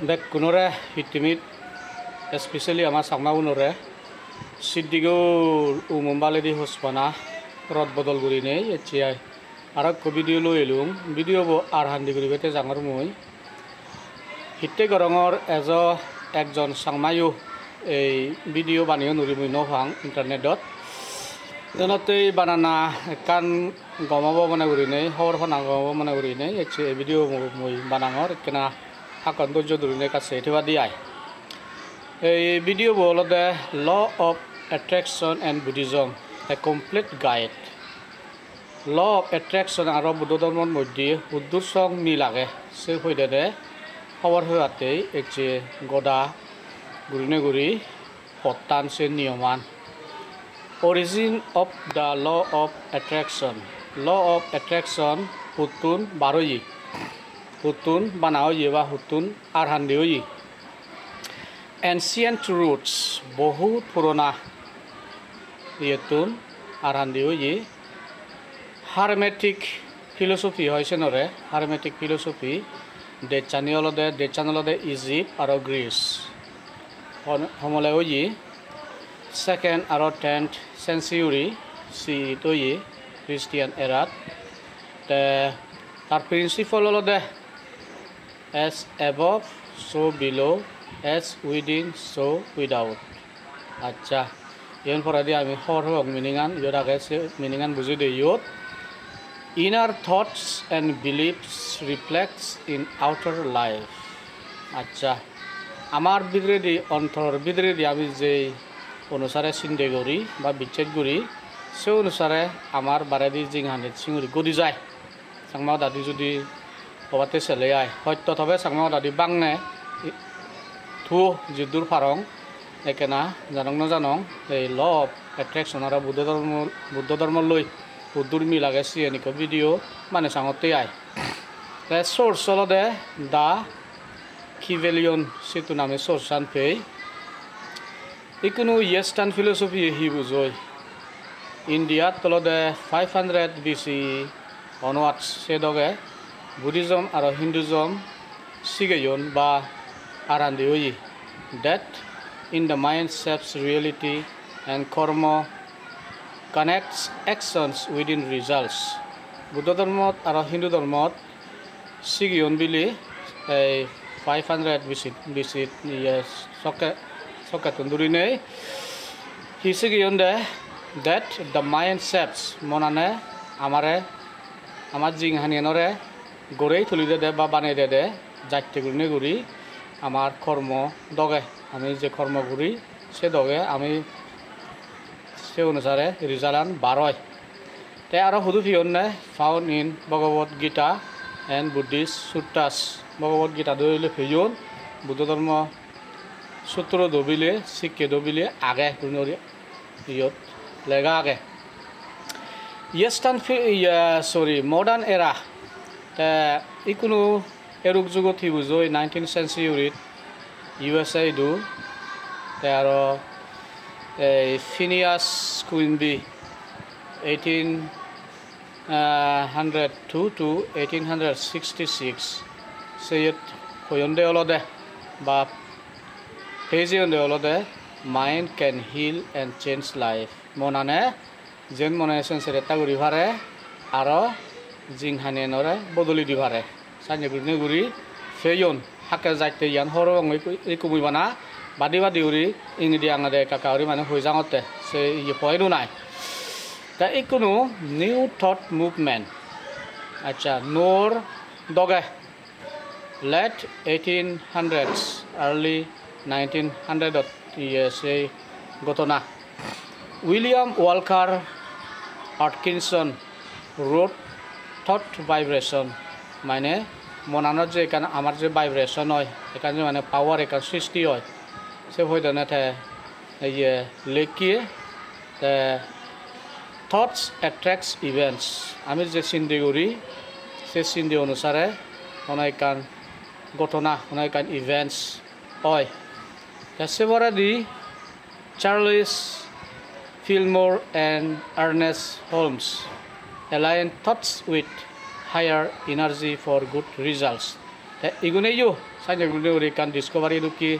Back kunore hitimit especially ama sangma unore siddigo umumbale di hospana rod bodol gurine echai arak ko video lo elum video bo ar handi guri bete jangar moi hitte gorongor ejo ekjon sangmayu ei video baniyo nuri moi no hang internet dot donate banana kan gomabo mane gurine hor hona gomabo mane gurine eche video moi banangor kena hakon dojo durine kasse thiba diai এই video বলতে law of attraction and Buddhism a complete guide law of attraction আর বুদ্ধ ধর্মের মধ্যে উদ্দেশ্য মিলাগে সে হইতে খবর হওয়াতেই একটি গদা গুরিনে গুরি পত্তান সে নিয়মান origin of the law of attraction হুতুন বারোই হুতুন বানাওই বা হুতুন আর হান্দিওই ancient roots বহুত পুরোনা ইয়েতুন আর হান্দিও ই হারমেটিক ফিলোসফি হয়েছে নরে হারমেটিক ফিলোসফি দেচানিয়লদে ইজিপ্ট আর গ্রিস সমলেও ই সেকেন্ড আর 10th century সি তো ই খ্রিস্টিয়ান এরাত তার প্রিন্সিপল হলদে as above so below as within so without acha yen poradi ami hor hok meaningan yodage se meaningan buji de yot inner thoughts and beliefs reflects in outer life acha amar bidre di ontor bidre di ami je onusare sinde gori ba bichet gori se onusare amar baredi jinghane singuri godi jay sangma dadi jodi obate sele ai hoyto thobe sangma dadi bangne thu jidur farong ekena janong no janong ei law of attraction ara buddha dharma loi budur mi lage siani ko video mane sangote ai the source holo de da Kybalion situ name source an pei ikunu western philosophy hi bujoi India tolo de 500 BC onwards sedoge Buddhism aro Hinduism sigeyon ba arandioi that in the mind shapes reality and karma connects actions within results Buddha dharma aro Hindu dharma sigion bili 500 BC yes soke tundurine hi sigion de that the mind shapes monane amar jing hanienore gorei thulide de ba banai de jatte gurine guri আমার কর্ম দগে আমি যে কর্ম করি সে দগে আমি সে অনুসারে রিজাল্ট বারোয় তাই আরো হুদু ফিয়নে found in Bhagavad Gita and Buddhist sutras Bhagavad Gita দইলে ফিয়ন বুদ্ধ ধর্ম সূত্র দবিলে শিক্ষে দবিলে আগে কুনরি ইয়ত লেগা আগে মডার্ন এরা তা ইকুনো eruk jugot hi bujoi 19th century USA do there Phineas Quimby 1802 to 1866 sayet hoyonde olode ba page onde olode mind can heal and change life monane jen mone sense eta guri phare aro jinghane nore bodoli di phare sanya gurine guri feyon hakke jaite yan horo ngai kumui bana badi uri ingdi angade kakauri mane hoi jangote se ye poiru nai ta ikunu new thought movement acha nor doge late 1800s early 1900 say gotona William Walker Atkinson wrote thought vibration মানে মনানত যে এখানে আমার যে vibration হয় এখানে মানে পাওয়ার এখানে সৃষ্টি হয় সে হয়তো না এই লেখিয়ে থটস অ্যাট্রাক্টস ইভেন্টস আমি যে চিন্তা করি সে চিন্তা অনুসারে অনেকান ঘটনা অনেকান ইভেন্টস হয় সেবারে the Charles Fillmore and Ernest Holmes align thoughts with higher energy for good results ইগুনে ইউ সাইনে গুনে ওরি কান ডিসকভারি রুকি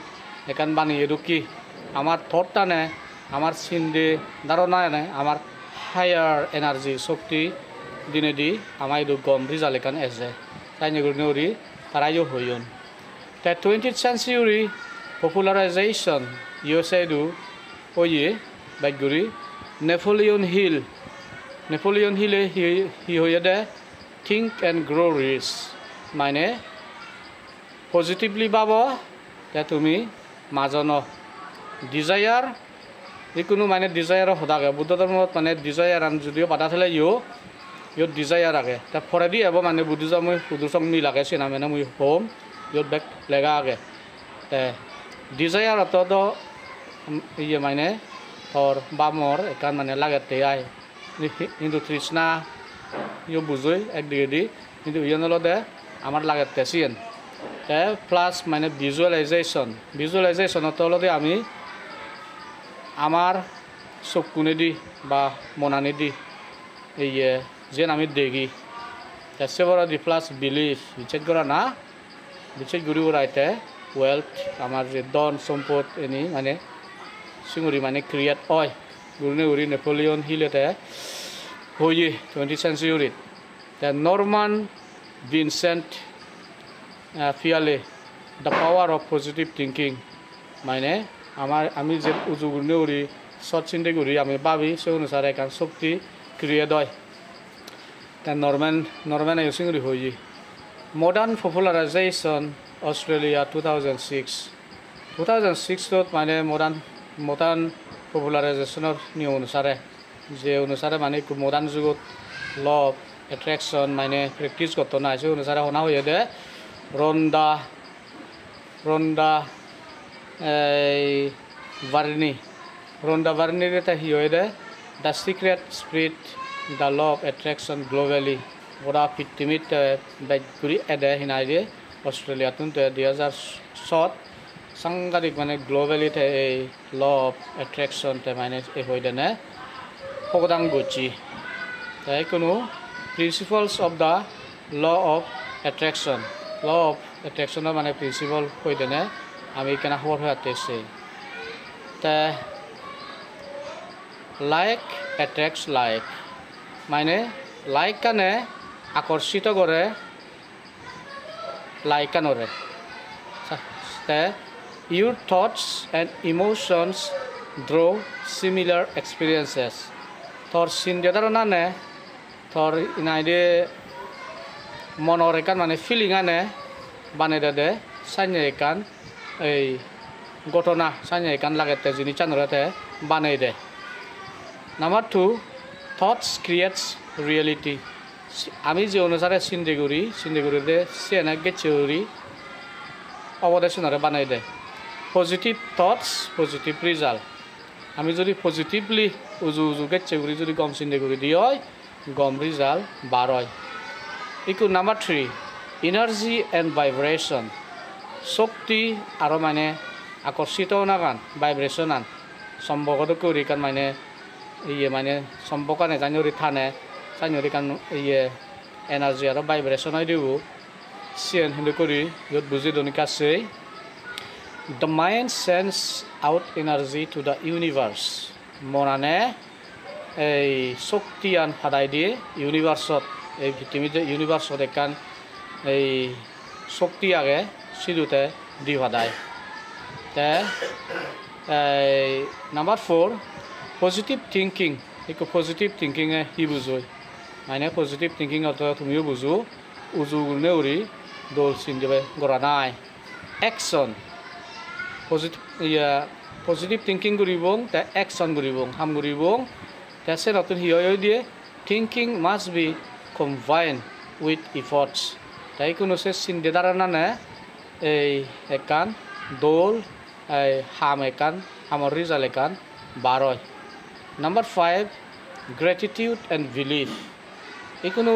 একান বানিয়ে রুকি আমার থটটা নে আমার চিন্তে ধারণা নে আমার হায়ার এনার্জি শক্তি দিনে দি আমার ইদু গম রিজাল্ট একান এসে সাইনে গুনে ওরি তারাইও হইন তে 20th century popularization USA do oye baguri Napoleon Hill he hoye de think and grow rich মানে পজিটিভলি ভাবো তে তুমি মাজনো ডিজায়ার যিকোনো মানে ডিজায়ার সদাকে বুদ্ধ ধৰ্মত মানে ডিজায়াৰ আন যদিও পাতা থলে ইয়ত ডিজায়াৰ আগে তা ফৰেদি হ'ব মানে বুদ্ধিজম মই সুদূষং মি লাগে চিনা মানে মই হোম ইয়ত বেক লেগা আগে তে ডিজায়াৰ অত ইয়ে মানে থৰ বামৰ একান মানে লাগতে আই কিন্তু তৃষ্ণা ইয় বুঝই একদিকে দি কিন্তু ইয়নলদে আমার লাগতে চিন তে প্লাস মানে ভিজুয়ালাইজেশন তলদে আমি আমার চকুনে দি বা মনানে দি এই যেন আমি দেখি সেবরা দি প্লাস বিলিফ বিচার করা না বিচার করি রাইতে ওয়েলথ আমার যে ধন সম্পদ এনি মানে সিঙ্গুরি মানে ক্রিয়েট হয় গুরুনে গুরি নেপোলিয়ন হিলেতে হয়ে 20th century তে নরমান ভিনসেন্ট ফিয়ালে the power of positive thinking মানে আমার আমি যে উজু গুরুনে গুরি শর্ট চিন্তা করি আমি ভাবি সে অনুসারে এখান শক্তি ক্রিয়েট হয় তে নরম্যান সিঙ্গুরি হয়ে মডার্ন পপুলারাইজেশন অস্ট্রেলিয়া 2006 মানে মডার্ন পপুলারাইজেশনের নিয়ম অনুসারে যে অনুসারে মানে মডার্ন যুগত লভ এট্রাকশন মানে প্রেক্টিস করতে না সে অনুসারে শোনা হয়ে দে রন্ডা ভার্নির এটা হি হয়ে দে the secret spirit the law attraction globally ওরা পৃথিবীত ঘুরি এদে হিনাই দিয়ে অস্ট্রেলিয়াত 2007 সাংঘাতিক মানে গ্লোবালিতে এই লভ এট্রাকশনতে মানে এই হয়ে দেনে সকদাং গচি তাই কোনো principles of the law of এট্রাকশনের মানে প্রিন্সিপাল হয়ে দেনে আমি কেনা খবর হয়ে আতেছে তে লাইক এট্রাক্টস লাইক মানে লাইক কানে আকর্ষিত করে লাইক কানরে তে your thoughts and emotions draw similar experiences thor sinde darona ne thor inaide monor ekan mane feeling ane bane de sanye ekan ei gotona sanye ekan lagete jini chanurate bane de number 2 thoughts creates reality ami je onusare sindeguri de sena gechuri অবদেশনরে বানাই দেয় positive thoughts positive result আমি যদি positively উজু গেছে করি যদি গম চিন্তা করে দিই হয় গম রিজাল্ট বার হয় ইকু নাম্বার 3 এনার্জি অ্যান্ড ভাইব্রেশন শক্তি আরও মানে আকর্ষিত না গান ভাইব্রেশন আন সম্পর্কত করি কান মানে ইয়ে মানে সম্পর্কানে জানিওরি থানে জানিওরি কান ইয়ে এনার্জি আর ভাইব্রেশন হয় দিব সিয়ান হিন্দু করি যত বুঝি দনিকা আছে the mind sends out energy to the universe মনানে এই শক্তি আন ফাদাই দিয়ে ইউনিভার্সত এই পৃথিবীতে ইউনিভার্সত একান এই শক্তি আগে সিধুতে দি ফাদাই তে নাম্বার 4 পজিটিভ থিঙ্কিং একটু পজিটিভ থিঙ্কিংয়ে হি বুঝো মানে পজিটিভ থিঙ্কিং অত তুমিও বুঝো উজু গুনে উড়ি দোল চিন্তিবে গড়া নাই অ্যাকশন পজিটিভ থিঙ্কিং করবং তে অ্যাকশন করবং হাম করবং তে সে নতুন হিয় দিয়ে thinking must be combine with efforts তাই কোনো সে চিন্তা দ্বারা না এই একান দোল হাম একান হামর রিজাল্ট একান বারয় নাম্বার 5 গ্র্যাটিটিউড অ্যান্ড বিলিফ এখনো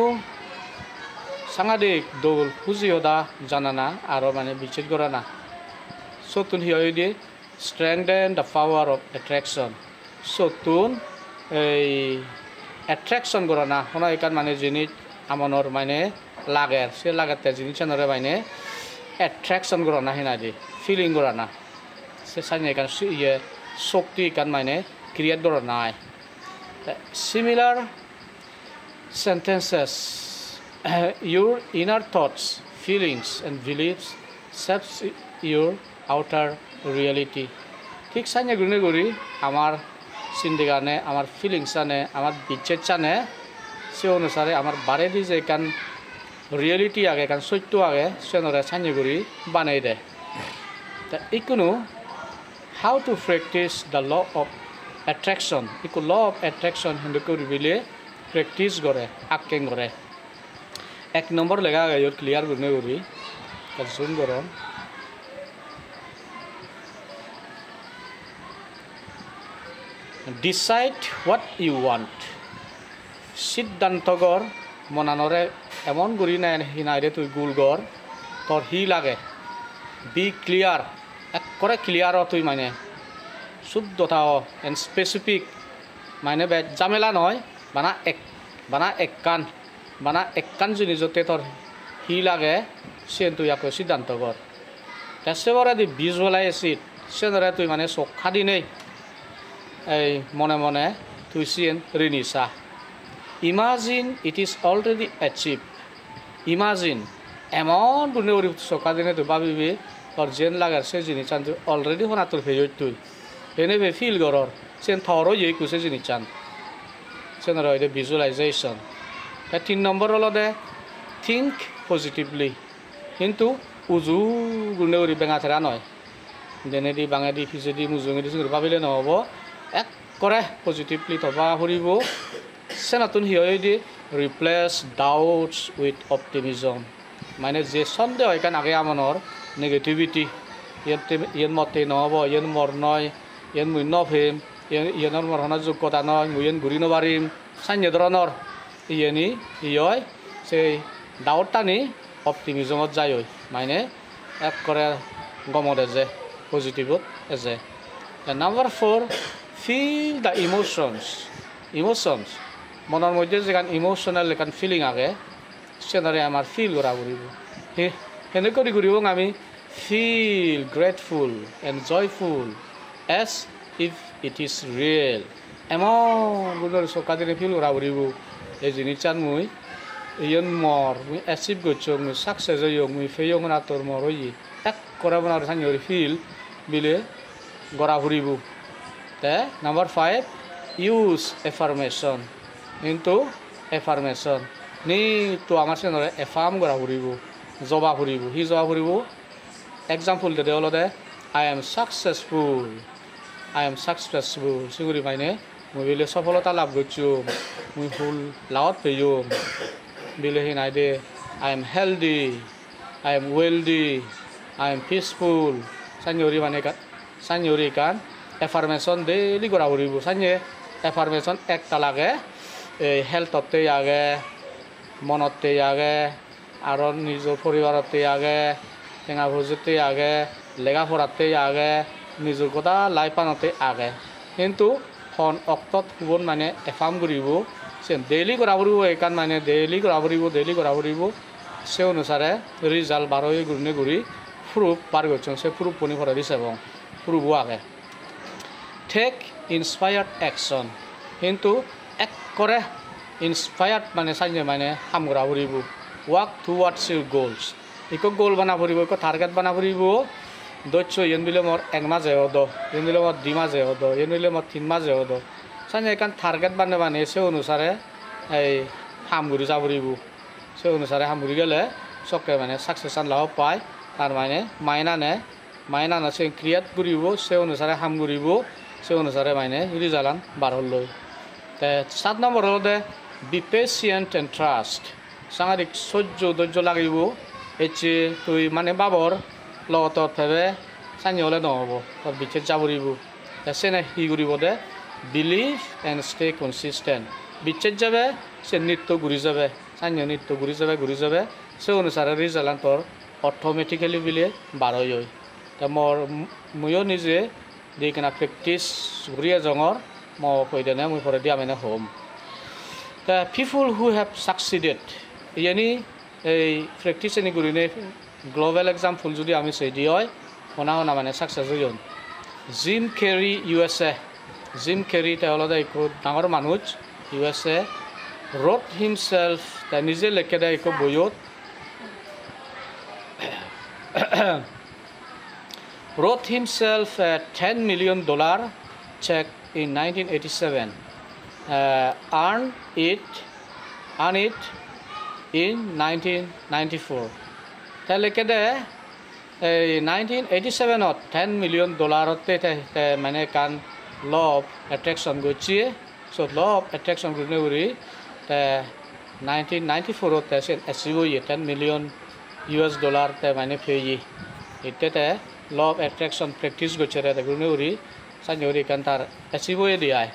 সাংঘাতিক দোল পুজিওদা জানানা আরও মানে বিচার করা না সতুন হিয় দিয়ে strengthen the power of attraction সতুন এই অ্যাট্রাকশন করা না কোনো একান মানে জিনিস আমনের মানে লাগে সে লাগাতে জিনিস আনরে মানে attraction gorana hinadi feeling gorana se sanya kan ye shakti kan mane create gorana similar sentences your inner thoughts feelings and beliefs shapes your outer reality ঠিক sanya gurine guri amar sindegane amar feelings ane amar bichechane se onusare amar baredi je kan reality age kan sotto age senore sanya guri banai de ta ikunu how to practice the law of attraction iku law of attraction hindu kori bile practice gore akken gore এক নম্বর লেখা গে ইয়ত clear গুনে গরি তা জুম করম decide what you want সিদ্ধান্তগর মনানরে এমন গরি না হিনাইরে তুই গুলগর তোর হি লাগে বি ক্লিয়ার এক করে ক্লিয়ার তুই মানে শুদ্ধতা এন্ড স্পেসিফিক মানে বে জামেলা নয় বানা এককান জিনিসতে তোর হি লাগে সেন তুই আকৌ সিদ্ধান্ত কর তারপরে দি ভিজুয়ালাইজ ইট সেনরে তুই মানে চক্ষা দি নেই এই মনে মনে তুই সেন রিনিসা imagine it is already achieve imagine এমন গুণে ওরি চক্ষা দিনে তুই ভাবিবি তোর যেন লাগার সে জিনিস চান তুই অলরেডি হোনা তোর ভেজত তুই এনে ভে ফিল করর সেন থরও ইয়ে কুসে জিনিস চান সেনর হইতে ভিজুয়ালাইজেশন 3 নম্বর হলো দে থিঙ্ক পজিটিভলি কিন্তু উজু গুণে ওরি বেঙা থেরা নয় যেনেদি বাঙাদি ফিজেদি মুজুঙেদি সিঙুরি ভাবিলে নহ'ব এক কৰে পজিটিভলি তবা ফুৰিব সে নতুন হিয়দি ৰিপ্লেচ ডাউটছ উইথ অপটিমিজম মানে যে সন্দেহ হয় কাৰণ আগে আমনৰ নেগেটিভিটি ইয়ান মতে নহ'ব ইয়ান মৰ নয় ইয়ান মুই নভেম ইয়ানৰ মৰহণৰ যোগ্যতা নয় মুই ইয়ান ঘূৰি নবাৰিম চান্য ধৰণৰ ইয়ানি ইয় সেই ডাউটটানি অপটিমিজমত যায় মানে এক কৰে গমত এজে পজিটিভত এজে নাম্বাৰ 4 ফিল দ্য ইমোশনস মনৰ মধ্যে যেখান ইমোশনাল এখান ফিলিং আগে সেনাৰে আমাৰ ফিল কৰা ঘুৰিব সেনে কৰি ঘুৰিব আমি feel grateful and joyful as if it is real এমন গুণৰ চকা দিনে ফিল করা ঘুরিব এই জিনিসটান মুই ইয়ন মর মুই অ্যাচিভ করছো মুই সাকসেস হইও মুই ফেইও না তোর মর হই এক করে বনার সাঞ্জরি ফিল বিলে গড়া ঘুরিব তে নাম্বার 5 ইউজ এফার্মেশন কিন্তু এফার্মেশন নি তো আমার সেনরে এফার্ম গড়া ঘুরিব জবা ঘুরিব হি জবা ঘুরিব এক্সাম্পল দে হলো দে আই এম সাকসেসফুল সিগুরি মাইনে মুই বিলে সফলতা লাভ করছো মুই ফুল লাওত পেয়ো বিলে হি নাই দে I am healthy I am wealthy I am peaceful সাঞ্জরি মানে সাঞ্জরি কান এফার্মেশন ডেইলি করা ঘুরিব সাঞ্জে এফার্মেশন একটা লাগে এই হেলথতে আগে মনতে আগে আর নিজৰ পৰিবাৰতে আগে টেঙা ভোজতে আগে লেখা পড়াতে আগে নিজৰ কথা লাইফানতে আগে কিন্তু হন অক্তত সুবন মানে এফার্ম ঘুরিব সে ডেইলি করা ঘুরিব এইকান মানে ডেইলি করা ঘুরিব সে অনুসারে রিজাল্ট বারোই ঘুরনে ঘুরি প্রুফ পার করছেন সে প্রুফ পনি পড়ে দিছে এবং প্রুফও আগে টেক ইন্সপায়ার্ড অ্যাকশন কিন্তু এক করে ইন্সপায়ার্ড মানে সাইনে মানে হামগরা ফুরিব ওয়ার্ক টুয়ার্ডস ইউর গোলস ইকো গোল বানা ফুরিব ইকো টার্গেট বানা ফুরিব দৈত্য ইয়ন বিলে মোর 1 মাসে হদ ইয়ন বিলে মোর 2 মাসে হদ ইয়ন বিলে মোর 3 মাসে হদ সাইনে এখান টার্গেট বানে সে অনুসারে এই হামগুরি যা ফুরিব সে অনুসারে হামগুরি গেলে সকে মানে সাকসেসন লাভ পায় তার মানে মাইনা সে ক্রিয়েট করিব সে অনুসারে হামগুরিব সে অনুসারে মানে রিজাল্ট বার হল 7 নম্বর হল দে বি পেসিয়েন্ট এন্ড ট্রাস্ট সাংঘাতিক ধৈর্য লাগিব এচে তুই মানে বাবর লগত ভেবে চানি হলে নহব তোর বিচে যাবরিব সেনে হি ঘুরিব দে বিলিভ এন্ড স্টে কনসিস্টেন্ট বিচে যাবে সে নৃত্য ঘুরি যাবে চানি নৃত্য ঘুরি যাবে সে অনুসারে রিজাল্ট তোর অটোমেটিক্যালি বিলে বার হয় তা ময়ো নিজে দি কিনা প্ৰেক্টিছ ঘূৰিয়ে জঙৰ মই কৈ দেনে মই পৰে দিয়া মানে হোম the people who have succeeded ইয়ানি এই প্ৰেক্টিছ এনে ঘূৰিনে গ্লোবাল এক্সাম্পল যদি আমি সেই দি হয় শুনা শুনা মানে সাকসেস হইন gym carry USA gym carry তেওঁলোকে একো ডাঙৰ মানুহ USA wrote himself তা নিজে লেখে দে একো বইত wrote himself a $10 million check in 1987 earned it in 1994 তা লেখে দে 1987 $10 million মানে কান law of attraction গৈছে so law of attraction গুণে 1994 তে achieve হয়ে $10 million তে মানে ফেয়ে এতে law of attraction practice গৈছে তে গুণে সাঞ্জরি কান তার achieve হয়ে দিয়ায়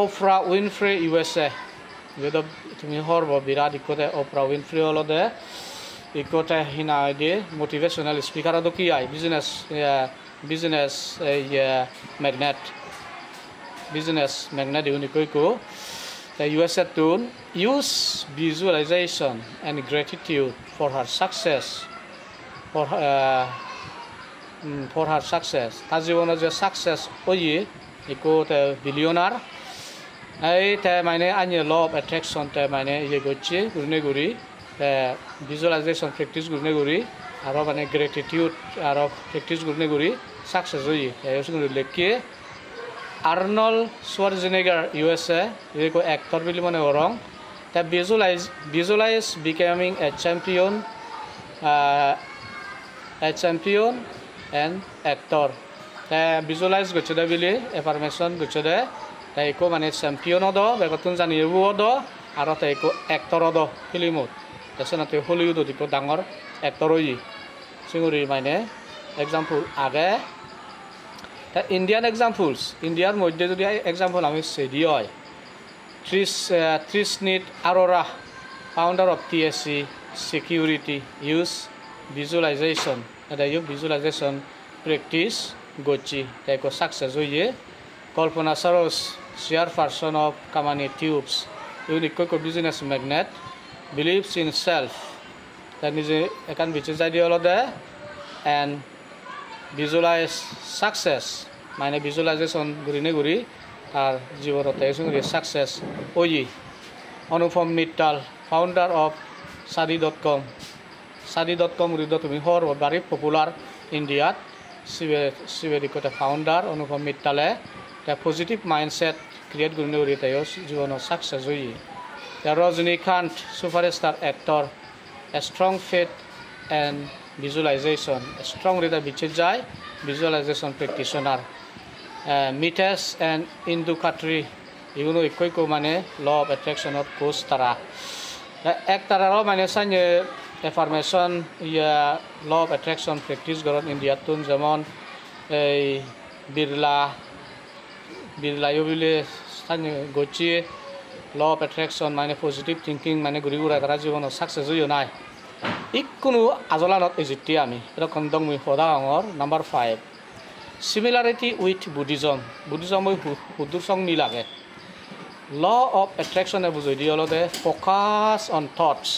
Oprah Winfrey USA যদি তুমি হরব বিরাট ইকোতে Oprah Winfrey হলো দে ইকোতে হিনা দিয়ে মোটিভেশনাল স্পিকার তো কি আই বিজনেস ম্যাগনেট ইউনিকো the USA tune use visualization and gratitude for her success তার জীবনে যে সাকসেস ওই ইকো তে বিলিয়নার এই তে মানে আনি ল অফ অ্যাট্রাকশন তে মানে ইয়ে করছে গুনে গুরি ভিজুয়ালাইজেশন প্র্যাকটিস গুনে গুরি আর মানে গ্রেটিটিউড আর প্র্যাকটিস গুনে গুরি সাকসেস হই এই সুগুলো লেখে আর্নল্ড শোয়ার্জনেগার USA ইকো অ্যাক্টর বলি মনে করং তে visualize becoming a champion and actor তে visualize গছে দে বলি এফার্মেশন গছে দে তাই ইকো মানে চ্যাম্পিয়ন দ বেগতুন জানিবো দ আর তাই ইকো অ্যাক্টর দ ফিল্মত তেসনাতে হলিউডত ইকো ডাঙর অ্যাক্টর হই সিঙ্গুরি মানে এক্সাম্পল আগে তা ইন্ডিয়ান এক্সাম্পলস ইন্ডিয়ার মধ্যে যদি এক্সাম্পল আমি সেদি হয় Trisnit Arora founder of TSC Security use visualization ada you visualization practice gochi taiko success hoye Kalpana Saros chairperson of Kamani Tubes unique ko business magnet believes in self that is ekan bichis ideolo de and visualize success মানে visualization gurine guri আর জীবনতে সঙ্গে success ওই অনুপম Mittal founder of sadi.com রিদ তুমি হর বারি popular ইন্ডিয়াত সিবেরিকতে founder অনুপম মিত্তালে তা positive mindset create গুনে উরি তাই জীবন success হই Rajinikanth superstar actor a strong faith and visualization strong রিদা বিচে যায় visualization practitioner Mites and Indu Khatri you know ইকো মানে ল অফ অ্যাট্রাকশনত কোর্স তারা এক তারাও মানে সাইনে এফার্মেশন ইয়া ল অফ অ্যাট্রাকশন প্র্যাকটিস গরত ইন্ডিয়াতুন যেমন এই বিড়লা ইউবিলে সাইনে গচি ল অফ অ্যাট্রাকশন মানে পজিটিভ থিঙ্কিং মানে ঘুরি ঘুরা তারা জীবনত সাকসেস হইও নাই ইকোনো আজলানত এজিটি আমি এরকম দং মুই সদা আঙর নাম্বার 5 Similarity with Buddhism মই হুদুর সং মিলাগে law of attraction এ বুঝাই দিও লদে ফোকাস অন থটস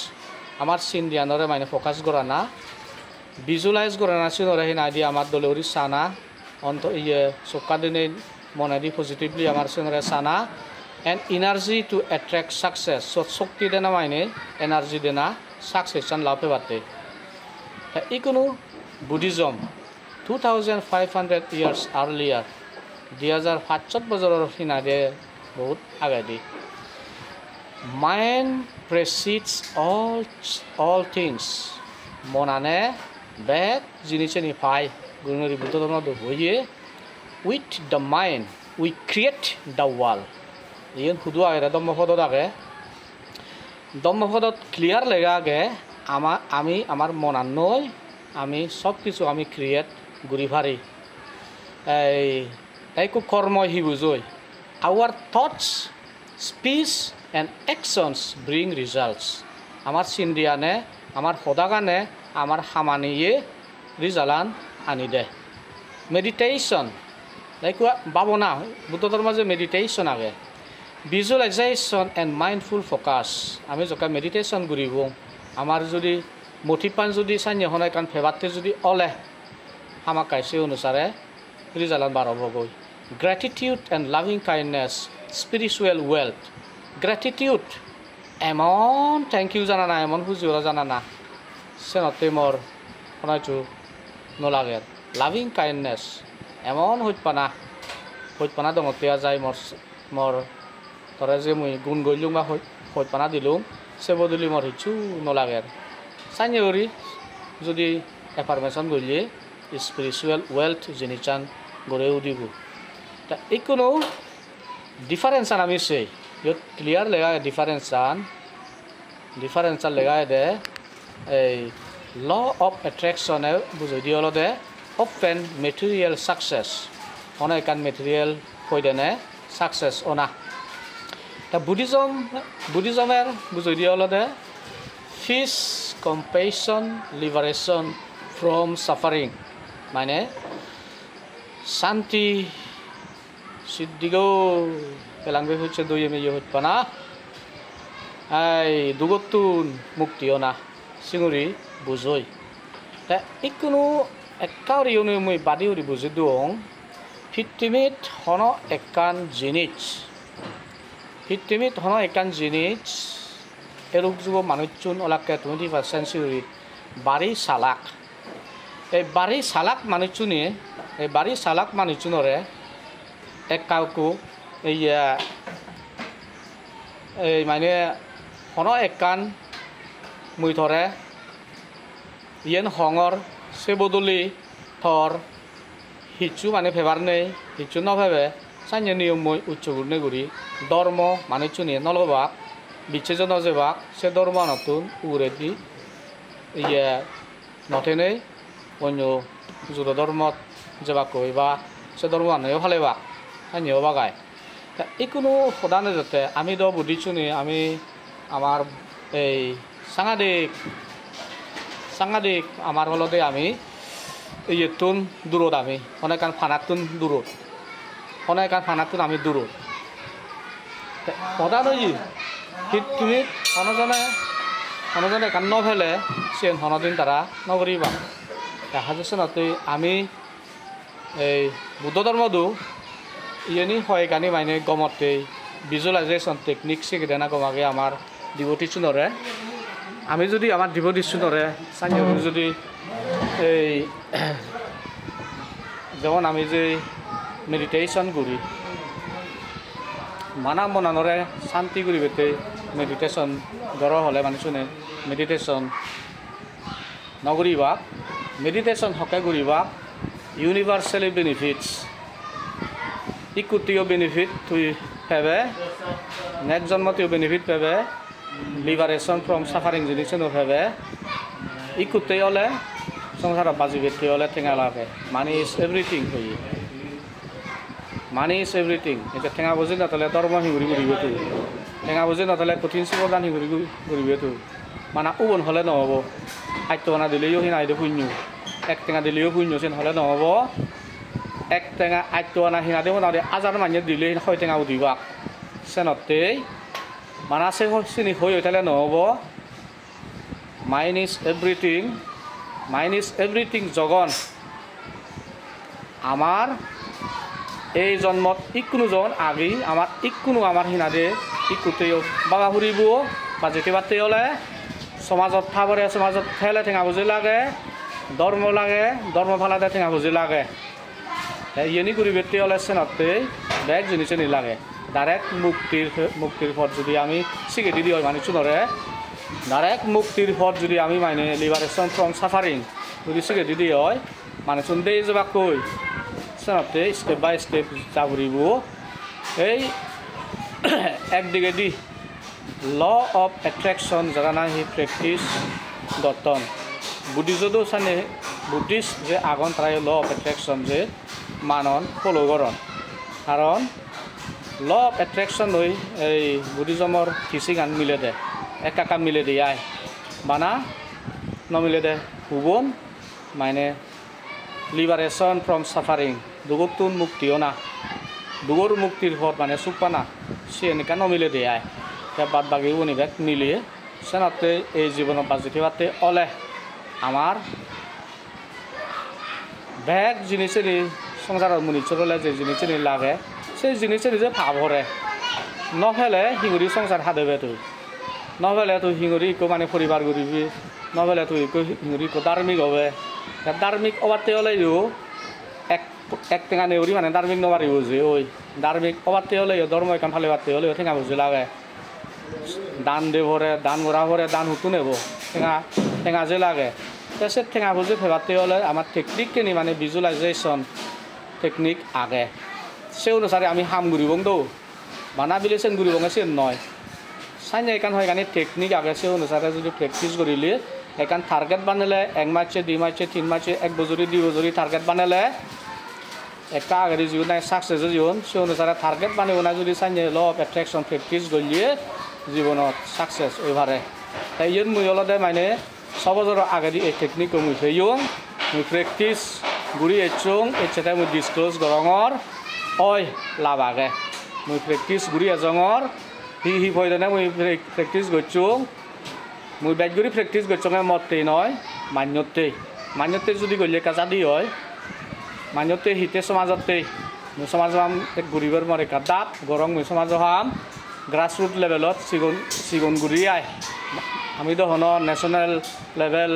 আমার সিন দিয়ানরে মানে ফোকাস করা না ভিজুয়ালাইজ করা না সিনরে হে না দি আমার দলে ওরি সানা অন্ত ইয়ে সকা দিনে মনে দি পজিটিভলি আমার সিনরে সানা and energy to attract success শক্তি দেনা মানে এনার্জি দেনা সাকসেস চান লাভে বাতে ইকোনো বুদ্ধিজম 2500 years earlier 2005 বছৰৰ হিনাদে বহুত আগাদি mind precedes all things মনানে বেক জিনিসে নি পাই গুণৰি বুদ্ধ ধৰ্ম হইয়ে with the mind we create the world ইন খুদু আগে দম্মপদত আগে দম্মপদত ক্লিয়ার লেগা আগে আমি আমার মনান নয় আমি সব কিছু আমি ক্রিয়েট গুৰি ভাৰি এই কৰ্ম হি বুজই our thoughts speech and actions bring results আমাৰ চিন্দিয়ানে আমাৰ সদাগানে আমাৰ সামানিয়ে ৰিজাল্ট আনি দে মেডিটেশ্যন লাইক ভাৱনা বুদ্ধ ধৰ্ম যে মেডিটেশ্যন আগে ভিজুৱেলাইজেশ্যন এণ্ড মাইণ্ডফুল ফ'কাছ আমি যকা মেডিটেশ্যন কৰিব আমাৰ যদি মঠিপান যদি সাইনে হনাই কান ফেবাতে যদি অলে হামা কাইছে অনুসারে রিজাল্ট বাড়াবগৈ gratitude and loving kindness spiritual wealth gratitude এমন থ্যাংক ইউ জানা না এমন বুঝিওরা জানা না সেনতে মোর শনাইছো নলাগে লাভিং কাইন্ডনেস এমন হইতপানা দঙতিয়া যায় মোর তরে যে মুই গুণ গইলুম বা হইতপানা দিলুম সে বদলি মোর হিচু নলাগে সাইনে ওরি যদি এফার্মেশন গইলে স্পিরিচুয়াল ওয়েলথ জিনিচান গড়েও দিব তা কোনো ডিফারেন্স আমি সেই ইয়ত ক্লিয়ার লেগা ডিফারেন্স লেগাই দে এই ল অফ এট্রেকশনে বুঝাই দিয়ে হলো দে অফেন মেটেরিয়াল সাকসেস অনেক মেটেরিয়াল হয়ে দেনে সাকসেস অনা তা বুদ্ধিজমের বুঝাই দিয়ে হলো they peace compassion liberation from suffering মানে শান্তি সিদ্ধিগো পেলাংবে হচ্ছে দই মেয়ে হইতপানা এই দুগতুন মুক্তিও না সিঙুরি বুঝই তা কোনো একাউরিওনো মই বাদিউরি বুঝি দং পৃথিবীত হন একান জিনিস এরূপ যুব মানুষজন ওলাকে 21st সেঞ্চুরি বাড়ি চালাক এই বাড়ি চালাক মানুষজনরে এক কাউকু এই মানে হন একান মুই ধরে ইয়েন হঙর সে বদলি থর হিচু মানে ফেবার নেই হিচু নভেবে সাইনে নিয়ম মই উচ্চগুণে গুড়ি ধর্ম মানুষ নিয়ে নলবাক বিচ্ছেজন যেবাক সে ধর্ম নতুন উড়েদি ইয়ে নথেনে অন্য জুড়ো ধর্মত যেবাক কইবা সে ধর্ম আনেও ভালেবাক সাইনেও বাগায় তা কোনো সদানে যাতে আমি দ বুদ্ধিছুনি আমি আমার এই সাংঘাতিক আমার হলতে আমি ইয়েতুন দূরত আমি অনেকান ফানাতুন দূরত আমি দূরত সদা নই পৃথিবীত অনজনে একান নভেলে সেন হনদিন তারা নগরিবা দেখা যাচ্ছে না তুই আমি এই বুদ্ধ ধর্মদু ইয়েনি হয় কানি মানে গমতে ভিজুয়ালাইজেশন টেকনিক শিখেদেনা গমাগে আমার ডিভোটিশনরে আমি যদি আমার ডিভোটিশনরে সাইনে যদি এই যেমন আমি যে মেডিটেশন করি মানা মনানরে শান্তি করি বেতে মেডিটেশন গড় হলে মানুষনে মেডিটেশন নগরিবা মেডিটেশন হকে করিবা ইউনিভার্সালি বেনিফিটস ইকুটিও বেনিফিট তুই পাবে নেক্সট জন্মতেও বেনিফিট পাবে লিবারেশন ফ্রম সাফারিং জিনিসও পাবে ইকুতে হলে সংসার বাজি বেটি হলে ঠেঙা লাগে মানি ইজ এভরিথিং হয়ে মানি ইজ এভরিথিং এটা ঠেঙা বুঝি নাথালে ধর্ম হিঙুরি ঘুরিবে তুই ঠেঙা বুঝি নাথালে কঠিন শিবদান হিঙুরি ঘুরিবে তুই মানে উবন হলে নহব আইটনা দিলেও সি নাইদে শূন্য এক টেঙা দিলেও শূন্য চেন হলে নহব এক টেঙা আইটনা সিনা দিব না আজাৰ মানুহে দিলে হয় টেঙা উঠিবা চেনতে মানাছে চিনি হৈ উঠালে নহব মাইন ইজ এভরিথিং জগন আমার এই জন্মত ইকোনো জন আগি আমার ইকোনো আমার সিনাদে ইকুতেও বাগা ফুরিব বা যেতে বাতে হলে সমাজত থাবরে সমাজত ফেলে ঠেঙা বুজি লাগে ধর্ম ফালাদে ঠেঙা বুজি লাগে ইয়েনি করি বেটি হলে চেনতে বেগ জিনিসে নিলাগে ডাইরেক্ট মুক্তির পথ যদি আমি শিখে দিদি হয় মানুষ নরে ডাইরেক্ট মুক্তির পথ যদি আমি মানে লিবারেশন ফ্রম সাফারিং যদি শিখে দিদি হয় মানুষ দে যাবা কই চেনতে স্টেপ বাই স্টেপ যাবরিব এই একদিকে দি ল অফ এট্রেকশন যারা না হি প্রেক্টিস দত্তন বুদ্ধিজতো সানে বুদ্ধিষ্ট যে আগন তারা ল অফ এট্রেকশন যে মানন ফলো করন কারণ ল অফ এট্রেকশন হই এই বুদ্ধিজমৰ টিচিং আন মিলে দে একাকা মিলে দিয়ে আয় বানা নমিলে দে হুবন মানে লিবারেশন ফ্রম সাফারিং দুগতুন মুক্তিও না দুগর মুক্তির পথ মানে সুপানা সে এনেকা নমিলে দিয়ে আয় বাদ বাকি উনিবেক মিলিয়ে সেনাতে এই জীবনত বাজি থাকতে অলে আমার বেগ জিনিসেরই সংসারের মুনি চলে যে জিনিসেরই লাগে সেই জিনিসেরই যে ভাব হরে নহলে হিঙুরি সংসার হাদেবে তুই নহলে তুই হিঙুরিকে মানে পরিবার করিবি নহলে তুই হিঙুরিকে ধার্মিক হবে ধার্মিক অবাতে হলেও এক টেঙা নেউরি মানে ধার্মিক নবারিব যে ওই ধার্মিক অবাতে হলেও ধর্ম এখান ফালে বাতে হলেও ঠেঙা বুঝি লাগে দান দেবরে দান মোরা ভরে দান হুতু নেব ঠেঙা যে লাগে সে ঠেঙা বুঝি ফেবাতে হলে আমার টেকনিক কিনি মানে ভিজুয়ালাইজেশন টেকনিক আগে সে অনুসারে আমি হাম ঘুরিবং দৌ বানা বিলে সেন ঘুরিবঙে সেন নয় সাইনে এখান হয় এখানে টেকনিক আগে সে অনুসারে যদি প্র্যাকটিস করিলে এখান টার্গেট বানালে 1 মাসে 2 মাসে 3 মাসে 1 বছরে 2 বছরে টার্গেট বানালে একটা আগের জীবন নাই সাকসেস জীবন সে অনুসারে টার্গেট বানাব না যদি সাইনে ল অফ অ্যাট্রাকশন প্র্যাকটিস করলে জীবনত সাকসেস ওইভারে তাই ইয়ে মুই অলদে মানে সবজর আগে এই টেকনিক মুই ফেইং মুই প্র্যাকটিস ঘুরি এচং এচেতে মুই ডিসক্লোজ গরঙর ওই লাভ আগে মুই প্র্যাকটিস ঘুরি এজঙর হি ফয়দানে মুই প্র্যাকটিস করছুং মুই ব্যাট ঘুরি প্র্যাকটিস করছঙে মতেই নয় মান্যতে যদি গলিয়ে কাজা দি হয় মান্যতে হিতে সমাজতেই মুই সমাজ হাম এক ঘুরিবার মরে কাদাত গরং মুই সমাজ হাম গ্রাসরুট লেভেলত সিগুন ঘুরি আয় আমি তো হন ন্যাশনাল লেভেল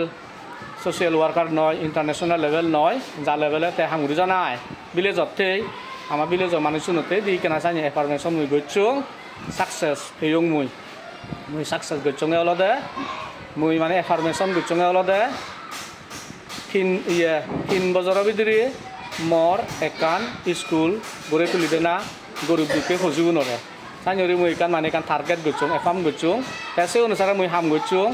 সোশিয়াল ওয়ার্কার নয় ইন্টারন্যাশনাল লেভেল নয় যা লেভেলে তে হামগুড়ি জানায় ভিলেজতেই আমার ভিলেজর মানুষজনতে দি কেনা চাই এফার্মেশন মুই গছুং সাকসেস ফেয়ং মুই সাকসেস গছঙে অলদে মুই মানে এফার্মেশন গছঙে অলদে 3 বছরের ভিতরে মর একান স্কুল গড়ে তুলি দেনা গরিব দুঃখে ফজিব নরে সাইনরি মুই একান মানে একান টার্গেট গছুং এফার্ম গছুং সে অনুসারে মুই হাম গছুং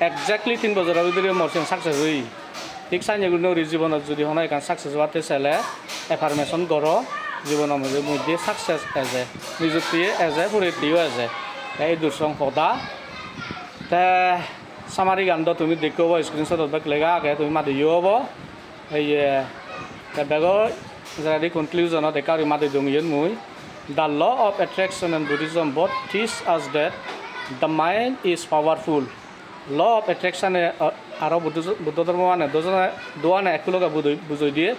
একজাক্টলি 3 বছরের ভিতরে মরছেন সাকসেস হই ঠিক সাইনরি জীবনত যদি হন একান সাকসেস হওয়াতে চাইলে এফার্মেশন গড় জীবনের মধ্যে সাকসেস এজে নিযুক্তি এজে পরিতিও এজে এই দুসং সদা তে সামারি গান্ড তুমি দেখব স্ক্রিনশট বেক লেগা আগে তুমি মাদিও হব এই বেগর যারা কনক্লুজনত একারি মাদি দঙিয়েন মুই the law of attraction and Buddhism both teach us that the mind is powerful law of attraction আর বুদ্ধ ধর্ম মানে দোয়ানে একলগে বুঝাই দিয়ে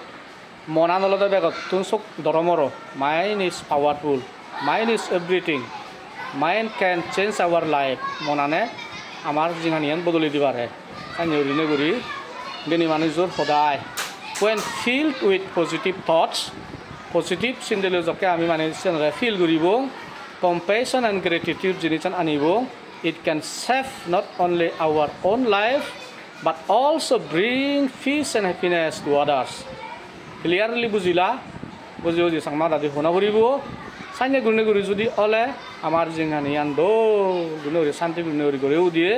মনান অলদে বেগত তুন চক ধর্মর mind is powerful mind is everything mind can change our life মনানে আমার জিহানিয়ান বদলি দিবারে কানিয়রিনে গুড়ি বেনি মানুষজোর সদায় when filled with positive thoughts positive চিন্তাকে আমি মানে ফিল করিব compassion and gratitude জিনিস আনিব it can save not only our own life but also bring peace and happiness to others clearly বুঝিলা বুঝি বুঝি সাংমা দাদি শুনা করিব সাইনে গুণে গুড়ি যদি অলে আমার জিহানিয়ান দো গুণে শান্তি গুণে করেও দিয়ে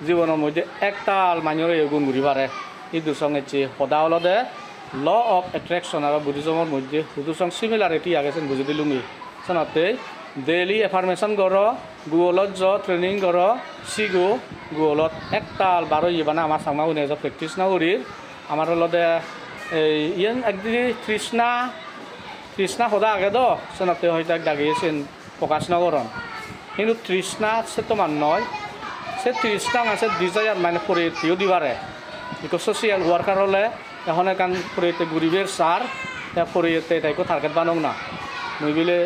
জীবনের মধ্যে একতাল মানুষের গুণ ঘুরি পারে এই দুসঙ্গে সদা অলদে ল অফ অ্যাট্রাকশন আর বুদ্ধিজমের মধ্যে দুসং সিমিলারিটি আগেছেন বুঝি দিলুমি সনতে ডেইলি এফার্মেশন কর গুগলত ট্রেনিং কর সিগো গুগলত একতাল বারো ইবানা আমার সাংমা উনি প্র্যাকটিস না করি আমার অলদে ইয়ান একদিন তৃষ্ণা সদা আগে দ সনতে হয়তো দাগিয়েছেন প্রকাশ নগরণ কিন্তু তৃষ্ণা সে তোমার নয় সে তৃষ্ণা আছে ডিজায়ার মানে পরিতিও দিবারে বিকজ সোশিয়াল ওয়ার্কার হলে এখন এখান পরিতে গরিবের সার পরিতে তাইকে টার্গেট বানং না মুই বিলে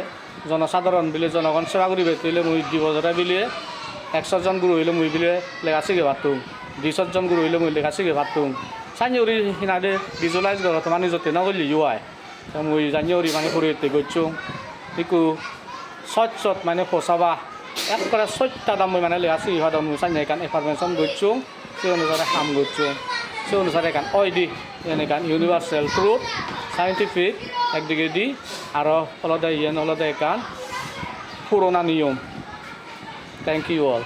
জনসাধারণ বিলে জনগণ সেবা করিবে তুইলে মুই 2 বছরে বিলে 100 জন গুরু হইলে মুই বিলে লেখা শিখে ভাবতুম 200 জন গুরু হইলে মুই লেখা শিখে ভাবতুম সাইনি হিনাদে ভিজুয়ালাইজ কর তোমার নিজতে নগলি ইউআই মুই জানি মানে পরিতে গছুং ইকু সৎ মানে ফসাবা একবারে সত্যা দাম মানে লেখা শিখে ভাদম মুই সাইনি এখান এফার্মেশন গছুং সে অনুসারে হাম গছুং সে অনুসারে এখান ওইডি এনেকান ইউনিভার্সাল ট্রুথ সাইন্টিফিক একদিকে দি আর অলদে এখান পুরোনা নিয়ম থ্যাংক ইউ অল